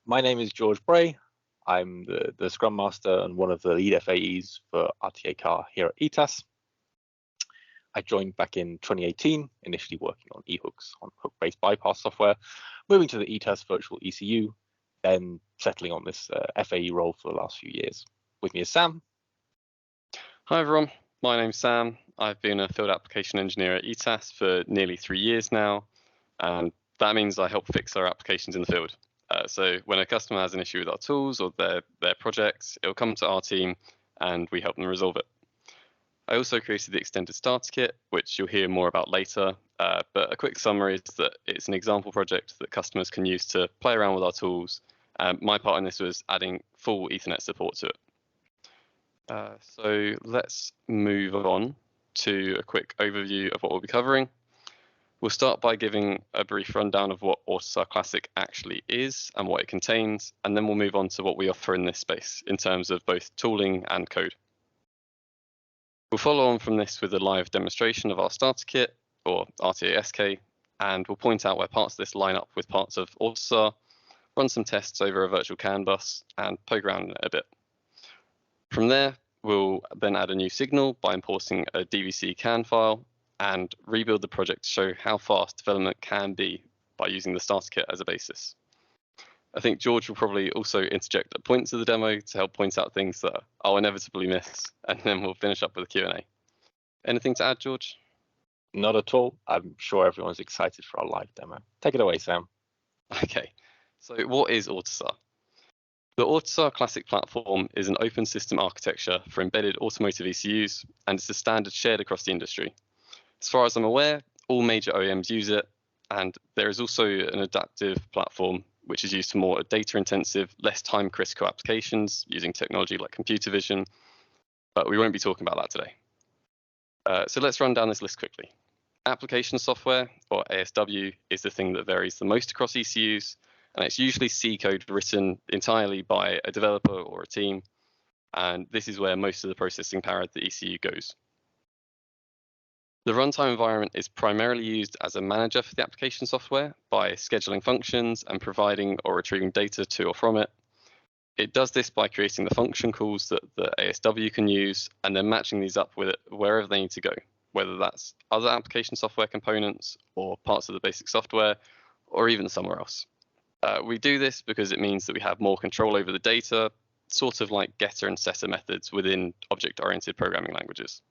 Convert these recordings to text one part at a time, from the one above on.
My name is George Bray. I'm the Scrum Master and one of the lead FAEs for RTA Car here at ETAS. I joined back in 2018, initially working on eHooks on hook-based bypass software, moving to the ETAS virtual ECU, then settling on this FAE role for the last few years. With me is Sam. Hi everyone, my name's Sam. I've been a field application engineer at ETAS for nearly 3 years now, and that means I help fix our applications in the field. So when a customer has an issue with our tools or their projects, it'll come to our team and we help them resolve it. I also created the extended starter kit, which you'll hear more about later, but a quick summary is that it's an example project that customers can use to play around with our tools. My part in this was adding full Ethernet support to it. So let's move on to a quick overview of what we'll be covering. We'll start by giving a brief rundown of what AutoSAR Classic actually is and what it contains, and then we'll move on to what we offer in this space in terms of both tooling and code. We'll follow on from this with a live demonstration of our starter kit, or RTA-SK, and we'll point out where parts of this line up with parts of AutoSAR, run some tests over a virtual CAN bus, and poke around in it a bit. From there, we'll then add a new signal by importing a DVC CAN file and rebuild the project to show how fast development can be by using the starter kit as a basis. I think George will probably also interject at points of the demo to help point out things that I'll inevitably miss, and then we'll finish up with a Q&A. Anything to add, George? Not at all. I'm sure everyone's excited for our live demo. Take it away, Sam. Okay, so what is AutoSAR? The AutoSAR Classic platform is an open system architecture for embedded automotive ECUs, and it's a standard shared across the industry. As far as I'm aware, all major OEMs use it, and there is also an adaptive platform which is used for more data-intensive, less time-critical applications using technology like computer vision, but we won't be talking about that today. So let's run down this list quickly. Application software, or ASW, is the thing that varies the most across ECUs, and it's usually C code written entirely by a developer or a team, and this is where most of the processing power of the ECU goes. The runtime environment is primarily used as a manager for the application software by scheduling functions and providing or retrieving data to or from it. It does this by creating the function calls that the ASW can use and then matching these up with it wherever they need to go, whether that's other application software components or parts of the basic software or even somewhere else. We do this because it means that we have more control over the data, sort of like getter and setter methods within object-oriented programming languages.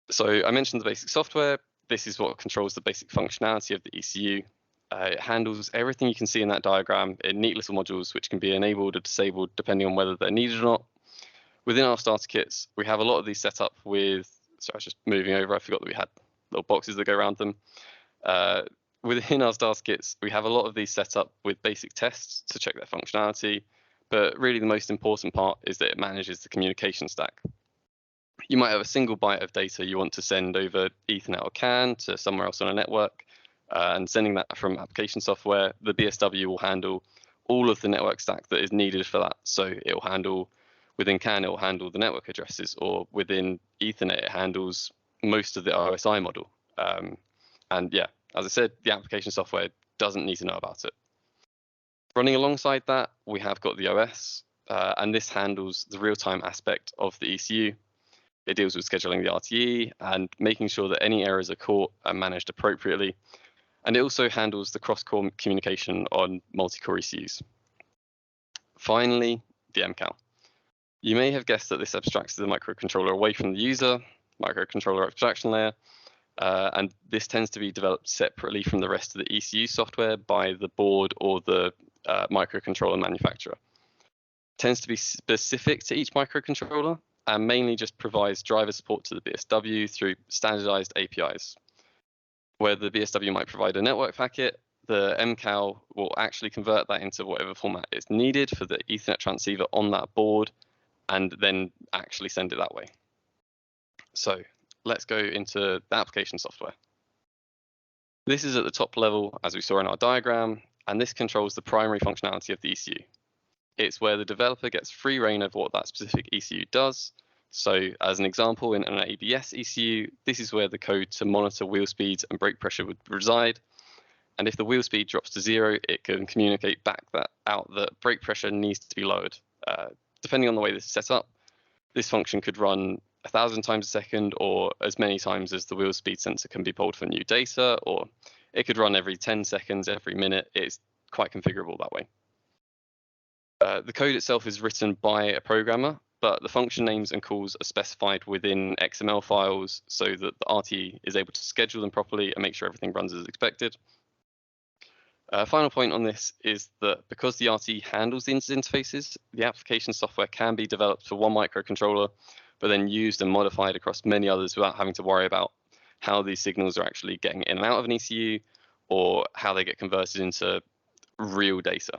So I mentioned the basic software. This is what controls the basic functionality of the ECU. It handles everything you can see in that diagram in neat little modules, which can be enabled or disabled depending on whether they're needed or not. Within our starter kits, we have a lot of these set up with, sorry, I was just moving over. I forgot that we had little boxes that go around them. Within our starter kits, we have a lot of these set up with basic tests to check their functionality. But really the most important part is that it manages the communication stack. You might have a single byte of data you want to send over Ethernet or CAN to somewhere else on a network, and sending that from application software, the BSW will handle all of the network stack that is needed for that. So it will handle, within CAN, it will handle the network addresses, or within Ethernet, it handles most of the OSI model. And yeah, as I said, the application software doesn't need to know about it. Running alongside that, we have got the OS, and this handles the real-time aspect of the ECU. It deals with scheduling the RTE and making sure that any errors are caught and managed appropriately. And it also handles the cross-core communication on multi-core ECUs. Finally, the MCAL. You may have guessed that this abstracts the microcontroller away from the user, microcontroller abstraction layer, and this tends to be developed separately from the rest of the ECU software by the board or the microcontroller manufacturer. It tends to be specific to each microcontroller, and mainly just provides driver support to the BSW through standardized APIs. Where the BSW might provide a network packet, the MCAL will actually convert that into whatever format is needed for the Ethernet transceiver on that board, and then actually send it that way. So let's go into the application software. This is at the top level, as we saw in our diagram, and this controls the primary functionality of the ECU. It's where the developer gets free reign of what that specific ECU does. So as an example, in an ABS ECU, this is where the code to monitor wheel speeds and brake pressure would reside. and if the wheel speed drops to 0, it can communicate back out that brake pressure needs to be lowered. Depending on the way this is set up, this function could run 1,000 times a second, or as many times as the wheel speed sensor can be pulled for new data, or it could run every 10 seconds, every minute. It's quite configurable that way. The code itself is written by a programmer, but the function names and calls are specified within XML files so that the RTE is able to schedule them properly and make sure everything runs as expected. Final point on this is that because the RTE handles these interfaces, the application software can be developed for one microcontroller, but then used and modified across many others without having to worry about how these signals are actually getting in and out of an ECU, or how they get converted into real data.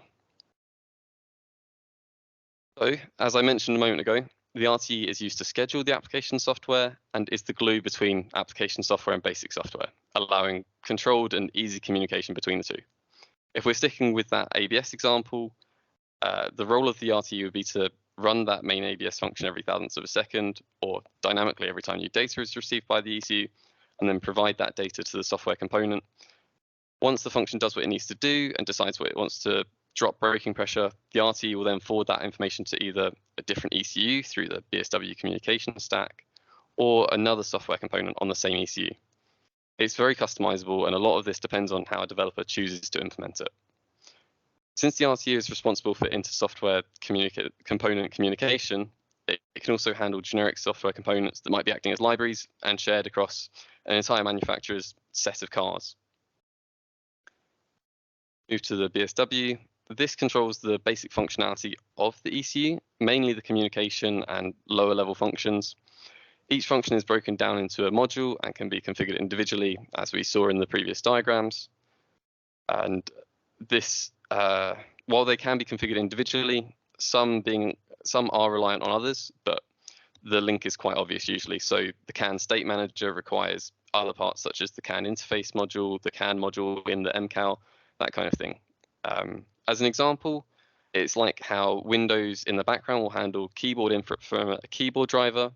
So, as I mentioned a moment ago, the RTE is used to schedule the application software and is the glue between application software and basic software, allowing controlled and easy communication between the two. If we're sticking with that ABS example, the role of the RTE would be to run that main ABS function every thousandth of a second, or dynamically every time new data is received by the ECU, and then provide that data to the software component. Once the function does what it needs to do and decides what it wants to drop braking pressure, the RTE will then forward that information to either a different ECU through the BSW communication stack, or another software component on the same ECU. It's very customizable, and a lot of this depends on how a developer chooses to implement it. Since the RTE is responsible for inter-software component communication, it can also handle generic software components that might be acting as libraries and shared across an entire manufacturer's set of cars. Move to the BSW. This controls the basic functionality of the ECU, mainly the communication and lower level functions. Each function is broken down into a module and can be configured individually, as we saw in the previous diagrams. And this, while they can be configured individually, some are reliant on others, but the link is quite obvious usually. So the CAN state manager requires other parts such as the CAN interface module, the CAN module in the MCAL, that kind of thing. As an example, it's like how Windows in the background will handle keyboard input from a keyboard driver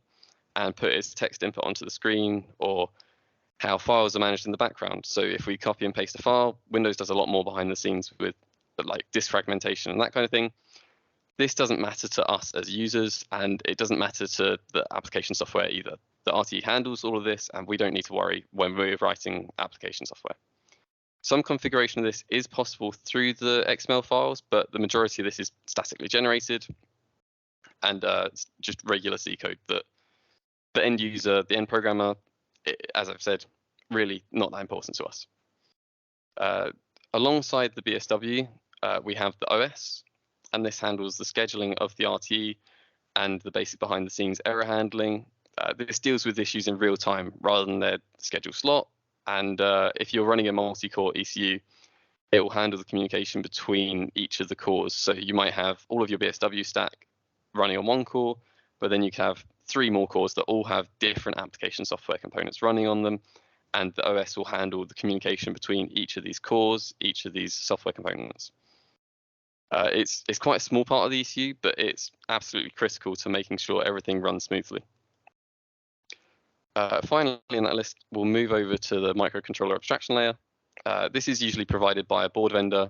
and put its text input onto the screen, or how files are managed in the background. So if we copy and paste a file, Windows does a lot more behind the scenes with like disk fragmentation and that kind of thing. This doesn't matter to us as users, and it doesn't matter to the application software either. The RTE handles all of this, and we don't need to worry when we're writing application software. Some configuration of this is possible through the XML files, but the majority of this is statically generated, and it's just regular C code that the end user, the end programmer, as I've said, really not that important to us. Alongside the BSW, we have the OS, and this handles the scheduling of the RTE and the basic behind the scenes error handling. This deals with issues in real time rather than their scheduled slot. And if you're running a multi-core ECU, it will handle the communication between each of the cores. So you might have all of your BSW stack running on one core, but then you can have 3 more cores that all have different application software components running on them, and the OS will handle the communication between each of these cores, each of these software components. It's quite a small part of the ECU, but it's absolutely critical to making sure everything runs smoothly. Finally, in that list, we'll move over to the microcontroller abstraction layer. This is usually provided by a board vendor,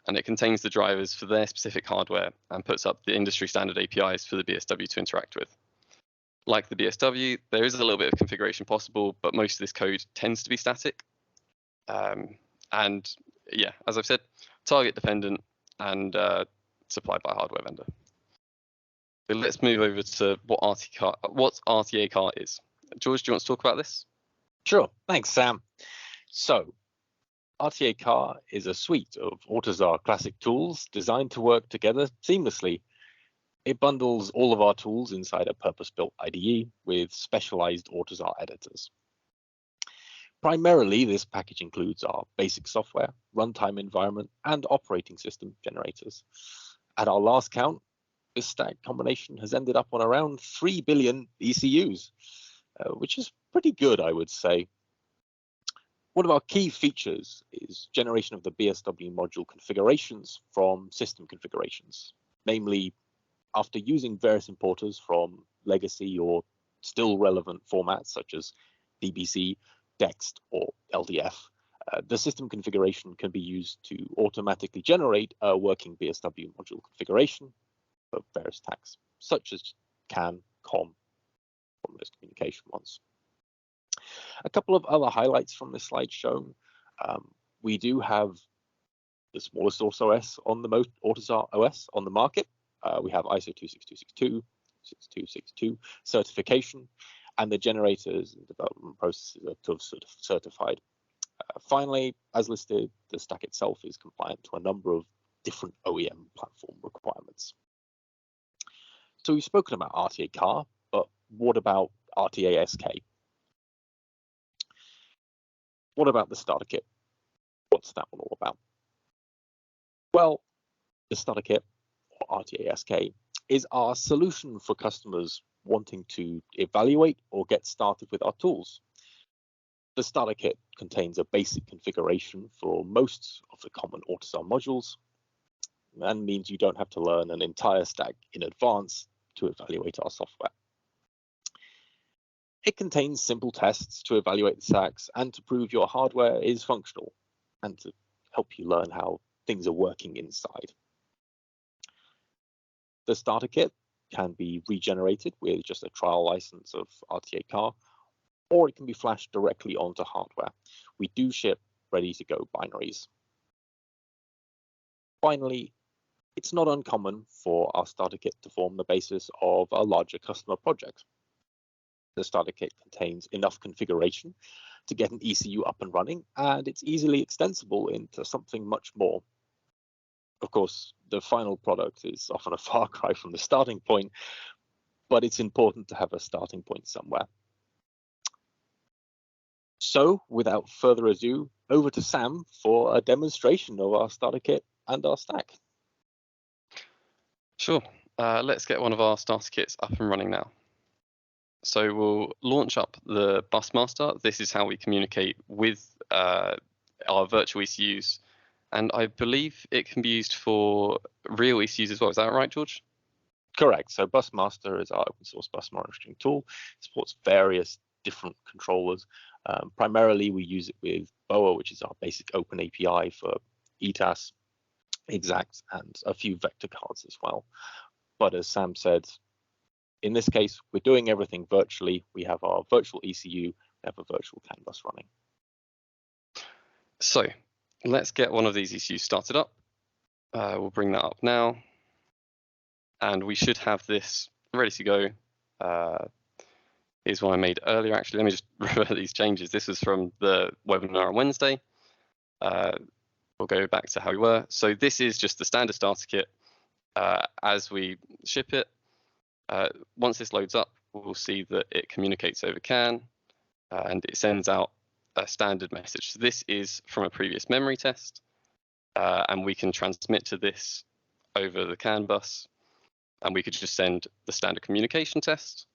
and it contains the drivers for their specific hardware and puts up the industry standard APIs for the BSW to interact with. Like the BSW, there is a little bit of configuration possible, but most of this code tends to be static. And yeah, as I've said, target dependent and supplied by a hardware vendor. So let's move over to what RTA car is. George, do you want to talk about this? Sure, thanks, Sam. So, RTA Car is a suite of AUTOSAR classic tools designed to work together seamlessly. It bundles all of our tools inside a purpose-built IDE with specialized AUTOSAR editors. Primarily, this package includes our basic software, runtime environment, and operating system generators. At our last count, this stack combination has ended up on around 3 billion ECUs, which is pretty good, I would say. One of our key features is generation of the BSW module configurations from system configurations, namely after using various importers from legacy or still relevant formats such as DBC, DEXT, or LDF. The system configuration can be used to automatically generate a working BSW module configuration for various tags, such as CAN, COM, from those communication ones. A couple of other highlights from this slide shown. We do have the smallest OS on the most AUTOSAR OS on the market. We have ISO 26262, 6262 certification, and the generators and development processes are TÜV certified. Finally, as listed, the stack itself is compliant to a number of different OEM platform requirements. So we've spoken about RTA car, but what about RTA SK? What about the starter kit? What's that one all about? Well, the starter kit, or RTA SK, is our solution for customers wanting to evaluate or get started with our tools. The starter kit contains a basic configuration for most of the common AUTOSAR modules, and means you don't have to learn an entire stack in advance to evaluate our software. It contains simple tests to evaluate the stacks and to prove your hardware is functional, and to help you learn how things are working inside. The starter kit can be regenerated with just a trial license of RTA car, or it can be flashed directly onto hardware. We do ship ready-to-go binaries. Finally, it's not uncommon for our starter kit to form the basis of a larger customer project. The starter kit contains enough configuration to get an ECU up and running, and it's easily extensible into something much more. Of course, the final product is often a far cry from the starting point, but it's important to have a starting point somewhere. So, without further ado, over to Sam for a demonstration of our starter kit and our stack. Sure. Let's get one of our starter kits up and running now. So we'll launch up the Busmaster. This is how we communicate with our virtual ECUs. And I believe it can be used for real ECUs as well. Is that right, George? Correct. So Busmaster is our open source bus monitoring tool. It supports various different controllers. Primarily, we use it with BOA, which is our basic open API for ETAS, Exact, and a few vector cards as well. But as Sam said, in this case, we're doing everything virtually. We have our virtual ECU, we have a virtual CAN bus running. So let's get one of these ECUs started up. We'll bring that up now. And we should have this ready to go. Here's one I made earlier, actually. Let me just remember these changes. This was from the webinar on Wednesday. We'll go back to how we were. So this is just the standard starter kit as we ship it. Once this loads up, we'll see that it communicates over CAN and it sends out a standard message. So this is from a previous memory test, and we can transmit to this over the CAN bus, and we could just send the standard communication test,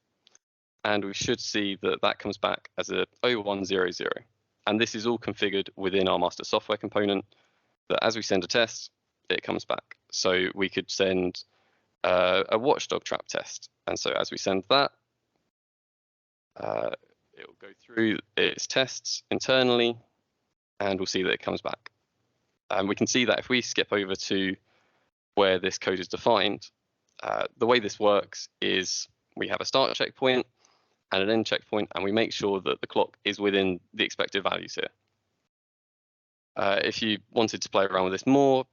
and we should see that that comes back as a 0100. And this is all configured within our master software component, that as we send a test, it comes back. So we could send a watchdog trap test. And so as we send that, it will go through its tests internally, and we'll see that it comes back. And we can see that if we skip over to where this code is defined, the way this works is we have a start checkpoint and an end checkpoint, and we make sure that the clock is within the expected values here. If you wanted to play around with this more,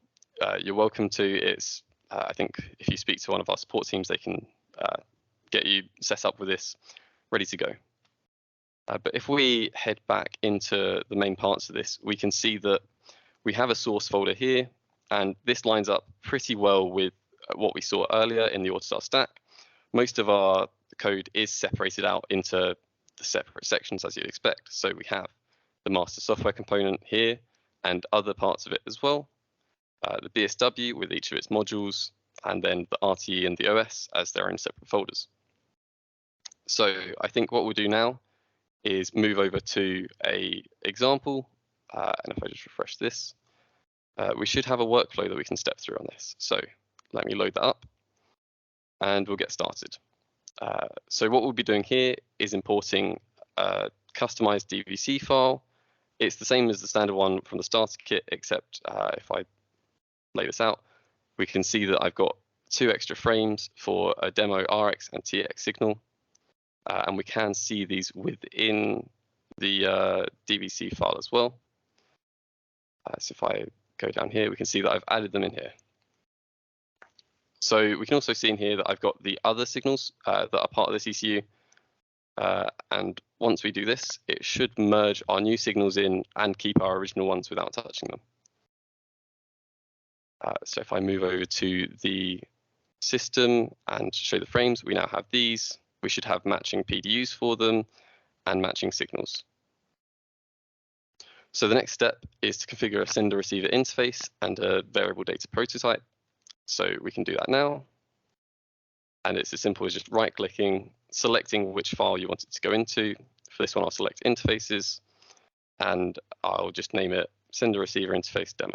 you're welcome to. It's I think if you speak to one of our support teams, they can get you set up with this ready to go. But if we head back into the main parts of this, we can see that we have a source folder here, and this lines up pretty well with what we saw earlier in the AUTOSAR stack. Most of our code is separated out into the separate sections as you'd expect. So we have the master software component here and other parts of it as well. The BSW with each of its modules, and then the RTE and the OS as their own separate folders. So I think what we'll do now is move over to a example, and if I just refresh this, we should have a workflow that we can step through on this. So let me load that up, and we'll get started. So what we'll be doing here is importing a customized DVC file It's the same as the standard one from the starter kit, except if I lay this out, we can see that I've got 2 extra frames for a demo RX and TX signal, and we can see these within the DVC file as well. So if I go down here, we can see that I've added them in here. So we can also see in here that I've got the other signals that are part of this ECU. And once we do this, it should merge our new signals in and keep our original ones without touching them. So if I move over to the system and show the frames, we now have these. We should have matching PDUs for them and matching signals. So the next step is to configure a sender-receiver interface and a variable data prototype. So we can do that now. And it's as simple as just right-clicking, selecting which file you want it to go into. For this one, I'll select interfaces, and I'll just name it sender-receiver interface demo.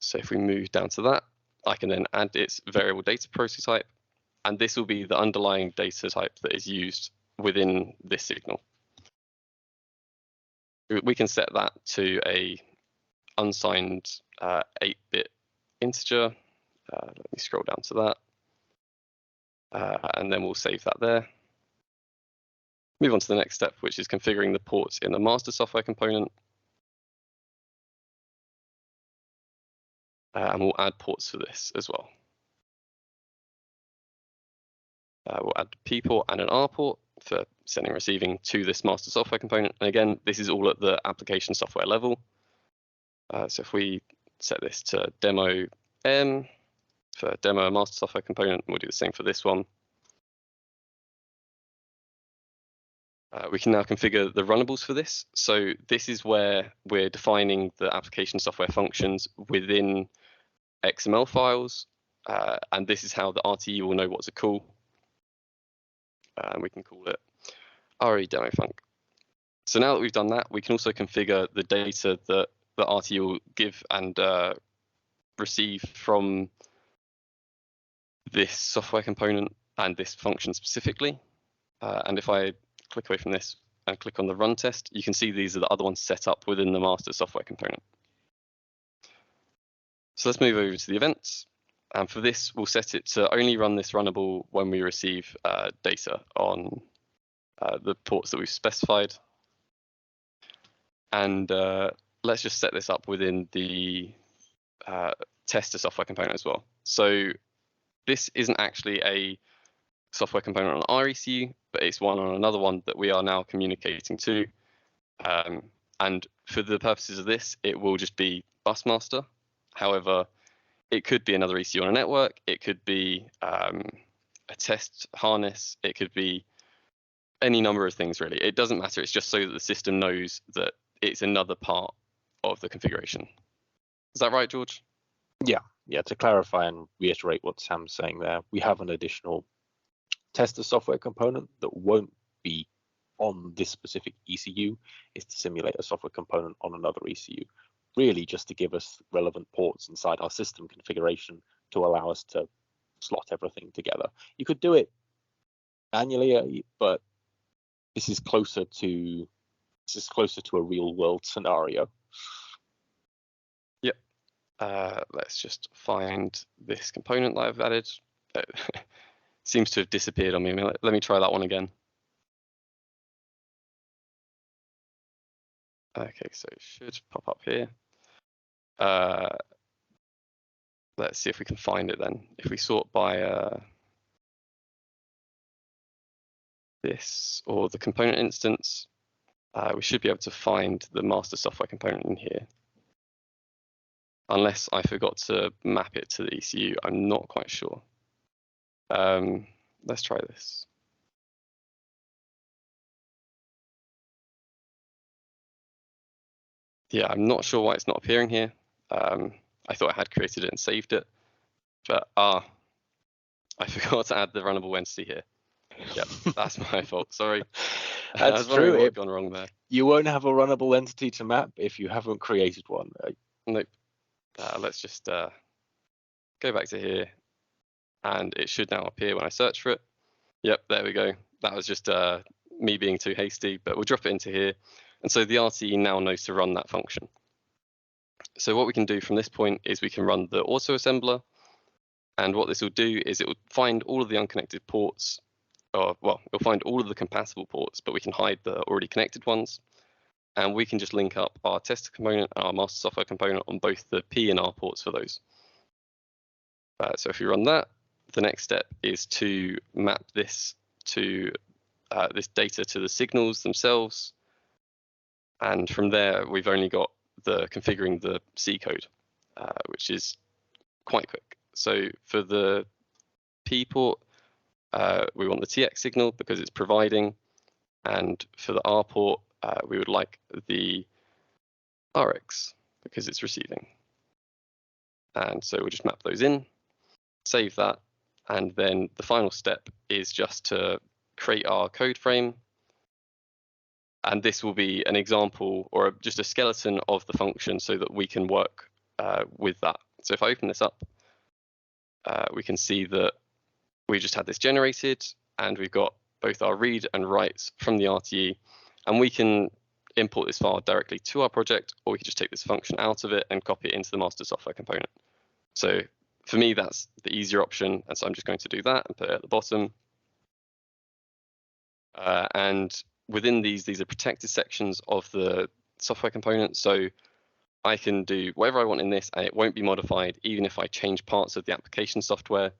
So if we move down to that, I can then add its variable data prototype, and this will be the underlying data type that is used within this signal. We can set that to a unsigned 8-bit integer. Let me scroll down to that, and then we'll save that there. Move on to the next step, which is configuring the ports in the master software component. And we'll add ports for this as well. We'll add a P port and an R port for sending and receiving to this master software component. And again, this is all at the application software level. So if we set this to demo M for demo master software component, we'll do the same for this one. We can now configure the runnables for this. So this is where we're defining the application software functions within XML files, and this is how the RTE will know what to call. And we can call it RE demo func. So now that we've done that, we can also configure the data that the RTE will give and receive from this software component and this function specifically. And if I click away from this and click on the run test, you can see these are the other ones set up within the master software component. So let's move over to the events. And for this, we'll set it to only run this runnable when we receive data on the ports that we've specified. And let's just set this up within the tester software component as well. So this isn't actually a software component on our ECU, but it's one on another one that we are now communicating to. And for the purposes of this, it will just be busmaster. However, it could be another ECU on a network. It could be a test harness. It could be any number of things, really. It doesn't matter. It's just so that the system knows that it's another part of the configuration. Is that right, George? Yeah, to clarify and reiterate what Sam's saying there, we have an additional tester software component that won't be on this specific ECU. It's to simulate a software component on another ECU, really just to give us relevant ports inside our system configuration to allow us to slot everything together. You could do it manually, but this is closer to a real world scenario. Yep. Let's just find this component that I've added. It seems to have disappeared on me. Let me try that one again. Okay, so it should pop up here. Let's see if we can find it then. If we sort by this or the component instance, we should be able to find the master software component in here. Unless I forgot to map it to the ECU, I'm not quite sure. Let's try this. Yeah, I'm not sure why it's not appearing here. I thought I had created it and saved it, but I forgot to add the runnable entity here. Yep, that's my fault. Sorry. That's true. What had gone wrong there. You won't have a runnable entity to map if you haven't created one. Nope. Let's just go back to here, and it should now appear when I search for it. Yep, there we go. That was just me being too hasty, but we'll drop it into here. And so the RTE now knows to run that function. So what we can do from this point is we can run the auto assembler. And what this will do is it will find all of the unconnected ports, or well, it'll find all of the compatible ports, but we can hide the already connected ones. And we can just link up our tester component and our master software component on both the P and R ports for those. So if you run that, the next step is to map this to this data to the signals themselves. And from there, we've only got the configuring the C code, which is quite quick. So for the P port, we want the TX signal because it's providing. And for the R port, we would like the RX because it's receiving. And so we'll just map those in, save that. And then the final step is just to create our code frame. And this will be an example or just a skeleton of the function so that we can work with that. So if I open this up, we can see that we just had this generated and we've got both our read and writes from the RTE, and we can import this file directly to our project, or we can just take this function out of it and copy it into the master software component. So for me, that's the easier option. And so I'm just going to do that and put it at the bottom. And within these are protected sections of the software component. So I can do whatever I want in this and it won't be modified, even if I change parts of the application software.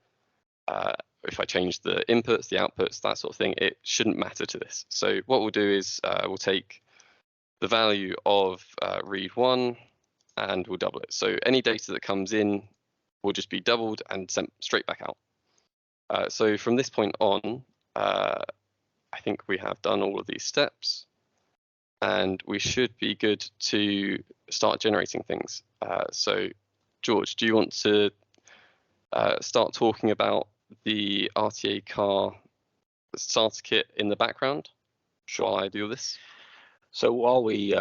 If I change the inputs, the outputs, that sort of thing, it shouldn't matter to this. So what we'll do is we'll take the value of read1 and we'll double it. So any data that comes in will just be doubled and sent straight back out. So from this point on, I think we have done all of these steps and we should be good to start generating things. So George, do you want to start talking about the RTA car starter kit in the background? Sure. While I do this. So while we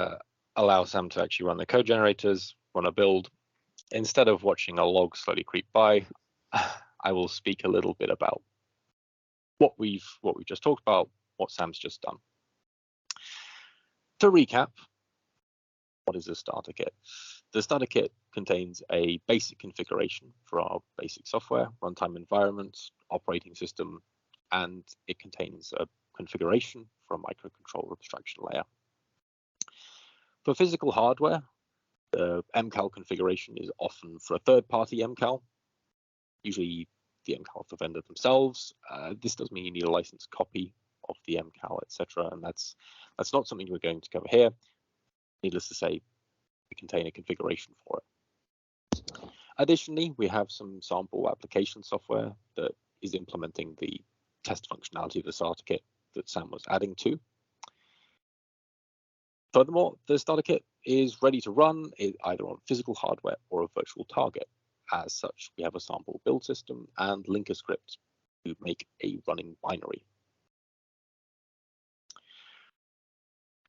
allow Sam to actually run the code generators, run a build, instead of watching a log slowly creep by, I will speak a little bit about what we've just talked about, what Sam's just done. To recap, what is a starter kit? The starter kit contains a basic configuration for our basic software, runtime environment, operating system, and it contains a configuration for a microcontroller abstraction layer. For physical hardware, the MCAL configuration is often for a third-party MCAL, usually the MCAL of the vendor themselves. This does mean you need a licensed copy of the MCAL, etc., and that's not something we're going to cover here. Needless to say, we contain a configuration for it. Additionally, we have some sample application software that is implementing the test functionality of the starter kit that Sam was adding to. Furthermore, the starter kit is ready to run either on physical hardware or a virtual target. As such, we have a sample build system and linker script to make a running binary.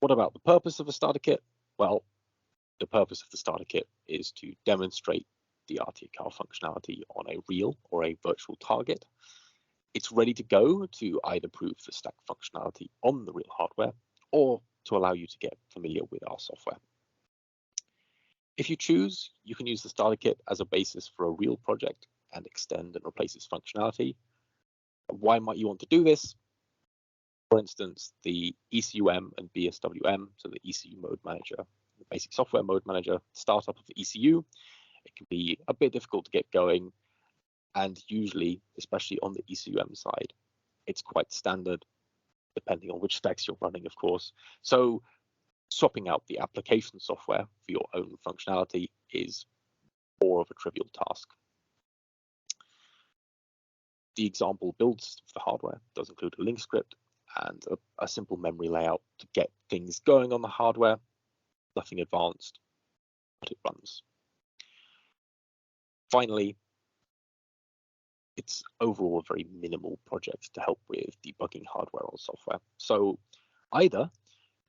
What about the purpose of a starter kit? Well, the purpose of the starter kit is to demonstrate the RTA car functionality on a real or a virtual target. It's ready to go to either prove the stack functionality on the real hardware or to allow you to get familiar with our software. If you choose, you can use the starter kit as a basis for a real project and extend and replace its functionality. Why might you want to do this? For instance, the ECUM and BSWM, so the ECU mode manager, the basic software mode manager, startup of the ECU, it can be a bit difficult to get going. And usually, especially on the ECUM side, it's quite standard, depending on which specs you're running, of course. So swapping out the application software for your own functionality is more of a trivial task. The example build system for the hardware does include a link script and a simple memory layout to get things going on the hardware. Nothing advanced, but it runs. Finally, it's overall a very minimal project to help with debugging hardware or software. So either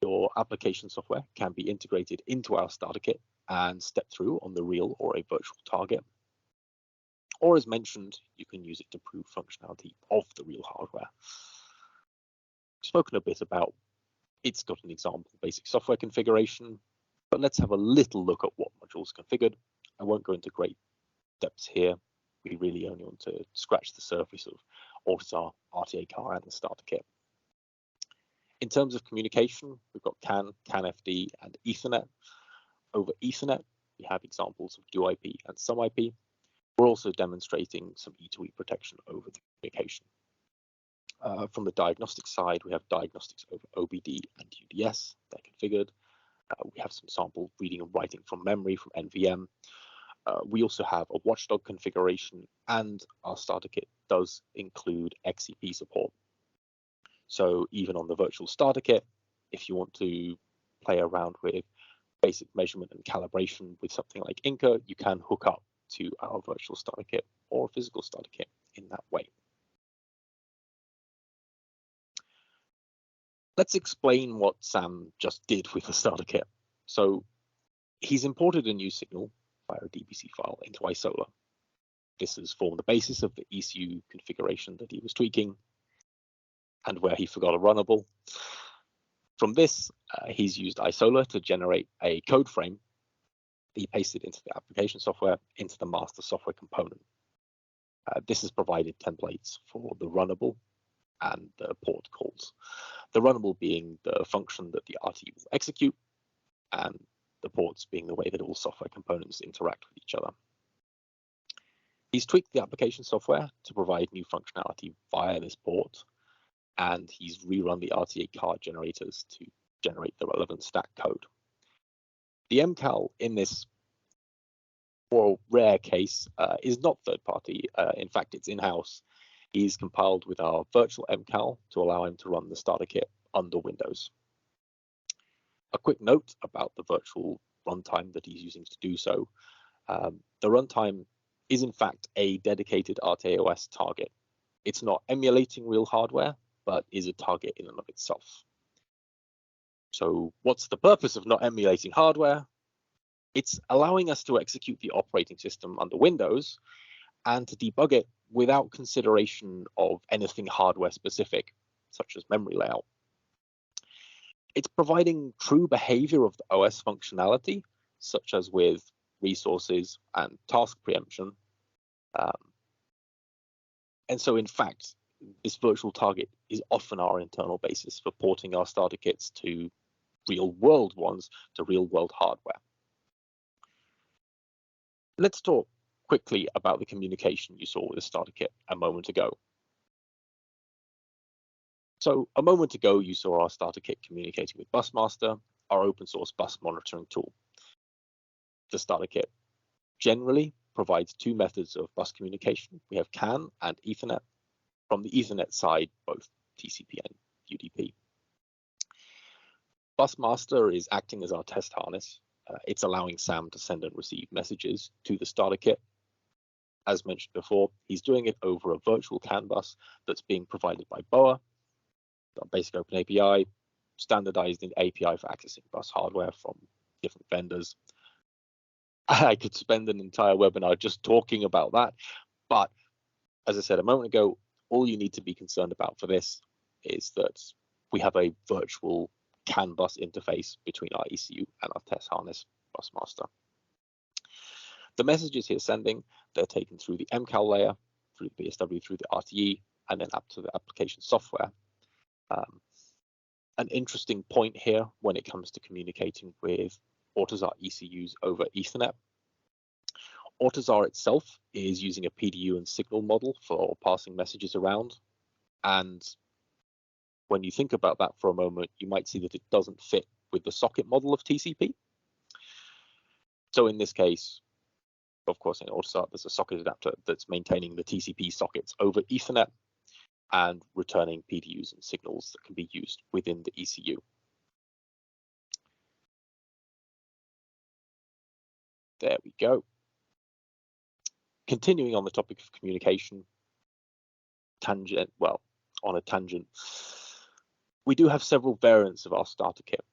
your application software can be integrated into our starter kit and step through on the real or a virtual target, or as mentioned, you can use it to prove functionality of the real hardware. spoken a bit about it's got an example basic software configuration, but let's have a little look at what modules configured. I won't go into great depths here. We really only want to scratch the surface of AUTOSAR, RTA car, and the starter kit. In terms of communication, we've got CAN, CAN-FD, and Ethernet. Over Ethernet, we have examples of DuIP and SumIP. We're also demonstrating some E2E protection over the communication. From the diagnostic side, we have diagnostics over OBD and UDS. They're configured. We have some sample reading and writing from memory from NVM. We also have a watchdog configuration, and our starter kit does include XCP support. So even on the virtual starter kit, if you want to play around with basic measurement and calibration with something like Inca, you can hook up to our virtual starter kit or a physical starter kit in that way. Let's explain what Sam just did with the starter kit. So he's imported a new signal via a DBC file into iSolar. This has formed the basis of the ECU configuration that he was tweaking and where he forgot a runnable. From this, he's used iSolar to generate a code frame. He pasted into the application software into the master software component. This has provided templates for the runnable and the port calls. The runnable being the function that the RT will execute, and the ports being the way that all software components interact with each other. He's tweaked the application software to provide new functionality via this port, and he's rerun the RTA card generators to generate the relevant stack code. The MCAL in this more rare case is not third party. In fact, it's in-house. He's compiled with our virtual MCAL to allow him to run the starter kit under Windows. A quick note about the virtual runtime that he's using to do so. The runtime is in fact a dedicated RTOS target. It's not emulating real hardware, but is a target in and of itself. So what's the purpose of not emulating hardware? It's allowing us to execute the operating system under Windows and to debug it without consideration of anything hardware specific, such as memory layout. It's providing true behavior of the OS functionality, such as with resources and task preemption. And so in fact, this virtual target is often our internal basis for porting our starter kits to real world ones to real world hardware. Let's talk quickly about the communication you saw with the starter kit a moment ago. So a moment ago, you saw our starter kit communicating with Busmaster, our open source bus monitoring tool. The starter kit generally provides two methods of bus communication. We have CAN and Ethernet. From the Ethernet side, both TCP and UDP. Busmaster is acting as our test harness. It's allowing Sam to send and receive messages to the starter kit. As mentioned before, he's doing it over a virtual CAN bus that's being provided by BOA, a basic open API, standardized in API for accessing bus hardware from different vendors. I could spend an entire webinar just talking about that, but as I said a moment ago, all you need to be concerned about for this is that we have a virtual CAN bus interface between our ECU and our test harness Busmaster. The messages he's sending, they're taken through the MCAL layer, through the BSW, through the RTE, and then up to the application software. An interesting point here when it comes to communicating with AUTOSAR ECUs over Ethernet. AUTOSAR itself is using a PDU and signal model for passing messages around. And when you think about that for a moment, you might see that it doesn't fit with the socket model of TCP. So in this case, of course, in AUTOSAR, there's a socket adapter that's maintaining the TCP sockets over Ethernet and returning PDUs and signals that can be used within the ECU. There we go. Continuing on the topic of communication, on a tangent, we do have several variants of our starter kit.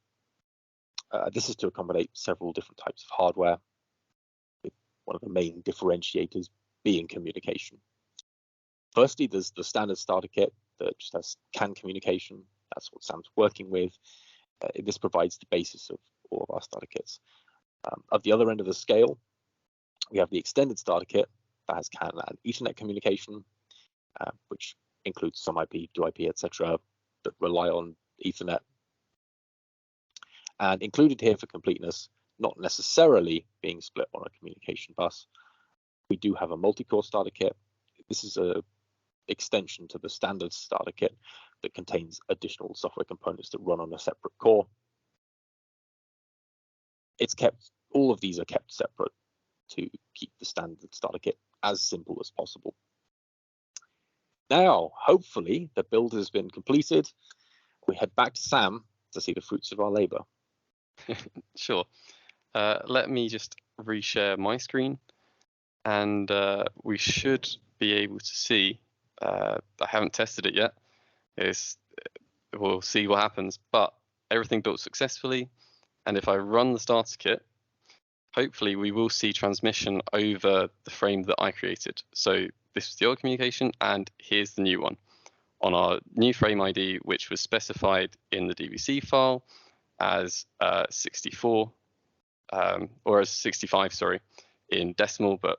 This is to accommodate several different types of hardware, with one of the main differentiators being communication. Firstly, there's the standard starter kit that just has CAN communication, That's what Sam's working with. This provides the basis of all of our starter kits. At the other end of the scale, we have the extended starter kit that has CAN and Ethernet communication, which includes some IP, DoIP, etc., that rely on Ethernet. And included here for completeness, not necessarily being split on a communication bus, we do have a multi-core starter kit. This is a extension to the standard starter kit that contains additional software components that run on a separate core. All of these are kept separate to keep the standard starter kit as simple as possible. Now, hopefully, the build has been completed. We head back to Sam to see the fruits of our labor. Sure. Let me just reshare my screen, and we should be able to see. I haven't tested it yet. We'll see what happens, but everything built successfully. And if I run the starter kit, hopefully we will see transmission over the frame that I created. So this was the old communication, and here's the new one on our new frame ID, which was specified in the DVC file as 64, or as 65, sorry, in decimal, but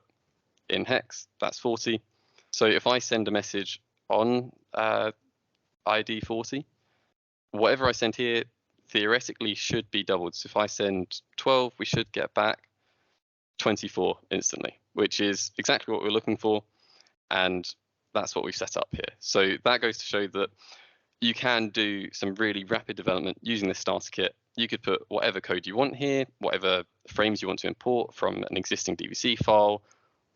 in hex, that's 40. So if I send a message on ID 40, whatever I send here theoretically should be doubled. So if I send 12, we should get back 24 instantly, which is exactly what we're looking for. And that's what we've set up here. So that goes to show that you can do some really rapid development using this starter kit. You could put whatever code you want here, whatever frames you want to import from an existing DVC file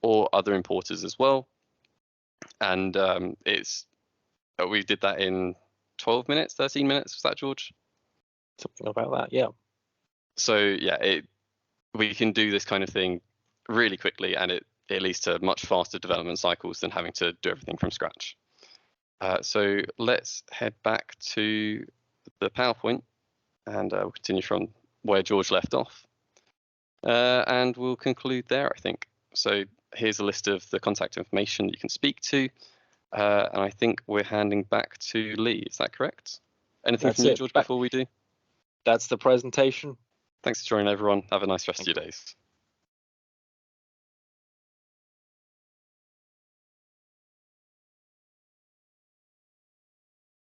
or other importers as well. And we did that in 12 minutes, 13 minutes. Was that, George? Something about that, yeah. So yeah, we can do this kind of thing really quickly, and it leads to much faster development cycles than having to do everything from scratch. So let's head back to the PowerPoint, and we'll continue from where George left off. And we'll conclude there, I think. So here's a list of the contact information you can speak to. And I think we're handing back to Lee. Is that correct? Anything from you, George, before we do? That's the presentation. Thanks for joining, everyone. Have a nice rest of your days.